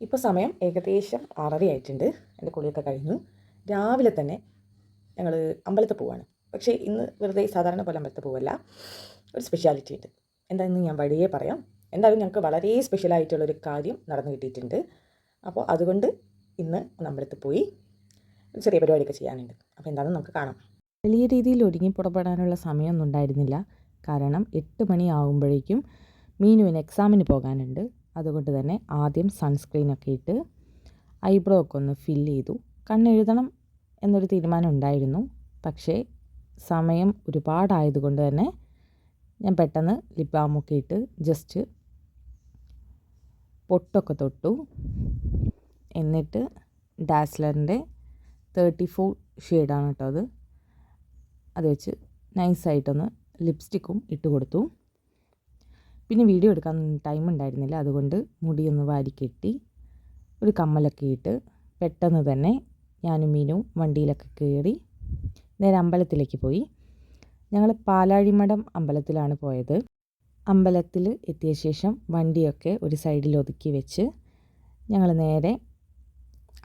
ഇപ്പോൾ സമയം ഏകദേശം 6:30 ആയിട്ടുണ്ട്. എൻ്റെ കുളിയൊക്കെ കഴിഞ്ഞു. രാവിലെ തന്നെ ഞങ്ങൾ അമ്പലത്തിൽ പോവാണ്. പക്ഷേ ഇന്ന് വെറുതെ സാധാരണ പോലെ അമ്പലത്തിൽ പോവല്ല. ഒരു സ്പെഷ്യാലിറ്റി ഉണ്ട്. എന്താണെന്ന് ഞാൻ വഴിയേ പറയാം. എന്തായാലും ഞങ്ങൾക്ക് വളരെ സ്പെഷ്യലായിട്ടുള്ളൊരു കാര്യം നടന്നു കിട്ടിയിട്ടുണ്ട്. അപ്പോൾ അതുകൊണ്ട് ഇന്ന് അമ്പലത്തിൽ പോയി ചെറിയ പരിപാടിയൊക്കെ ചെയ്യാനുണ്ട്. അപ്പോൾ എന്താണെന്ന് നമുക്ക് കാണാം. വലിയ രീതിയിൽ ഒരുങ്ങി പുറപ്പെടാനുള്ള സമയമൊന്നും ഉണ്ടായിരുന്നില്ല. കാരണം 8 മണിയാകുമ്പോഴേക്കും മീനുവിന് എക്സാമിന് പോകാനുണ്ട്. അതുകൊണ്ട് തന്നെ ആദ്യം സൺസ്ക്രീനൊക്കെ ഇട്ട് ഐബ്രോ ഒക്കെ ഒന്ന് ഫില്ല് ചെയ്തു. കണ്ണെഴുതണം എന്നൊരു തീരുമാനം ഉണ്ടായിരുന്നു. പക്ഷേ സമയം ഒരുപാടായതുകൊണ്ട് തന്നെ ഞാൻ പെട്ടെന്ന് ലിപ് ബാമൊക്കെ ഇട്ട് ജസ്റ്റ് പൊട്ടൊക്കെ തൊട്ടു. എന്നിട്ട് ഡാസ്ലറിൻ്റെ 34 ഷെയ്ഡാണ് കേട്ടോ അത് വെച്ച് നൈസായിട്ടൊന്ന് ലിപ്സ്റ്റിക്കും ഇട്ട് കൊടുത്തു. പിന്നെ വീഡിയോ എടുക്കാൻ ടൈം ഉണ്ടായിരുന്നില്ല. അതുകൊണ്ട് മുടിയൊന്ന് വാരിക്കെട്ടി ഒരു കമ്മലൊക്കെ ഇട്ട് പെട്ടെന്ന് തന്നെ ഞാനും മീനും വണ്ടിയിലൊക്കെ കയറി നേരെ അമ്പലത്തിലേക്ക് പോയി. ഞങ്ങൾ പാലാഴിമഠം അമ്പലത്തിലാണ് പോയത്. അമ്പലത്തിൽ എത്തിയ ശേഷം വണ്ടിയൊക്കെ ഒരു സൈഡിൽ ഒതുക്കി വെച്ച് ഞങ്ങൾ നേരെ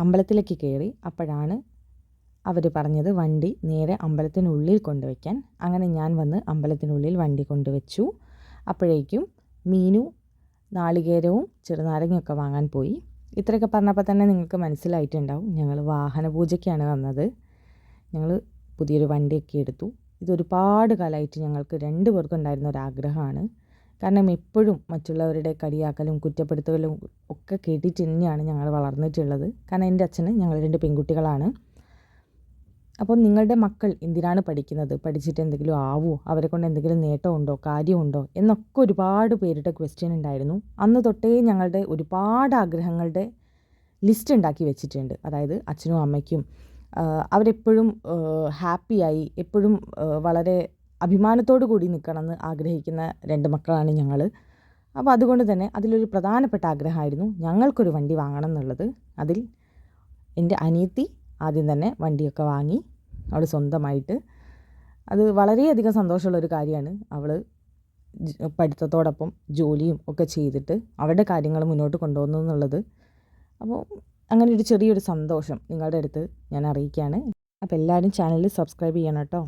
അമ്പലത്തിലേക്ക് കയറി. അപ്പോഴാണ് അവർ പറഞ്ഞത് വണ്ടി നേരെ അമ്പലത്തിനുള്ളിൽ കൊണ്ടുവയ്ക്കാൻ. അങ്ങനെ ഞാൻ വന്ന് അമ്പലത്തിനുള്ളിൽ വണ്ടി കൊണ്ടുവച്ചു. അപ്പോഴേക്കും മീനു നാളികേരവും ചെറുനാരങ്ങയൊക്കെ വാങ്ങാൻ പോയി. ഇത്രയൊക്കെ പറഞ്ഞപ്പോൾ തന്നെ നിങ്ങൾക്ക് മനസ്സിലായിട്ടുണ്ടാവും ഞങ്ങൾ വാഹന പൂജയ്ക്കാണ് വന്നത്. ഞങ്ങൾ പുതിയൊരു വണ്ടിയൊക്കെ എടുത്തു. ഇതൊരുപാട് കാലമായിട്ട് ഞങ്ങൾക്ക് 2 പേർക്കും ഉണ്ടായിരുന്ന ഒരാഗ്രഹമാണ്. കാരണം എപ്പോഴും മറ്റുള്ളവരുടെ കളിയാക്കലും കുറ്റപ്പെടുത്തലും ഒക്കെ കേട്ടിട്ട് തന്നെയാണ് ഞങ്ങൾ വളർന്നിട്ടുള്ളത്. കാരണം എൻ്റെ അച്ഛന് ഞങ്ങൾ 2 പെൺകുട്ടികളാണ്. അപ്പോൾ നിങ്ങളുടെ മക്കൾ എന്തിനാണ് പഠിക്കുന്നത്, പഠിച്ചിട്ട് എന്തെങ്കിലും ആവുമോ, അവരെ കൊണ്ട് എന്തെങ്കിലും നേട്ടമുണ്ടോ, കാര്യമുണ്ടോ എന്നൊക്കെ ഒരുപാട് പേരുടെ ക്വസ്റ്റ്യൻ ഉണ്ടായിരുന്നു. അന്ന് തൊട്ടേ ഞങ്ങളുടെ ഒരുപാട് ആഗ്രഹങ്ങളുടെ ലിസ്റ്റ് ഉണ്ടാക്കി വെച്ചിട്ടുണ്ട്. അതായത് അച്ഛനും അമ്മയ്ക്കും അവരെപ്പോഴും ഹാപ്പിയായി എപ്പോഴും വളരെ അഭിമാനത്തോടു കൂടി നിൽക്കണമെന്ന് ആഗ്രഹിക്കുന്ന 2 മക്കളാണ് ഞങ്ങൾ. അപ്പോൾ അതുകൊണ്ട് തന്നെ അതിലൊരു പ്രധാനപ്പെട്ട ആഗ്രഹമായിരുന്നു ഞങ്ങൾക്കൊരു വണ്ടി വാങ്ങണം എന്നുള്ളത്. അതിൽ എൻ്റെ അനിയത്തി ആദ്യം തന്നെ വണ്ടിയൊക്കെ വാങ്ങി അവൾ സ്വന്തമായിട്ട്. അത് വളരെയധികം സന്തോഷമുള്ളൊരു കാര്യമാണ്. അവൾ പഠിത്തത്തോടൊപ്പം ജോലിയും ഒക്കെ ചെയ്തിട്ട് അവരുടെ കാര്യങ്ങൾ മുന്നോട്ട് കൊണ്ടുപോകുന്നു എന്നുള്ളത്. അപ്പോൾ അങ്ങനെ ഒരു ചെറിയൊരു സന്തോഷം നിങ്ങളുടെ അടുത്ത് ഞാൻ അറിയിക്കുകയാണ്. അപ്പോൾ എല്ലാവരും ചാനൽ സബ്സ്ക്രൈബ് ചെയ്യണം കേട്ടോ.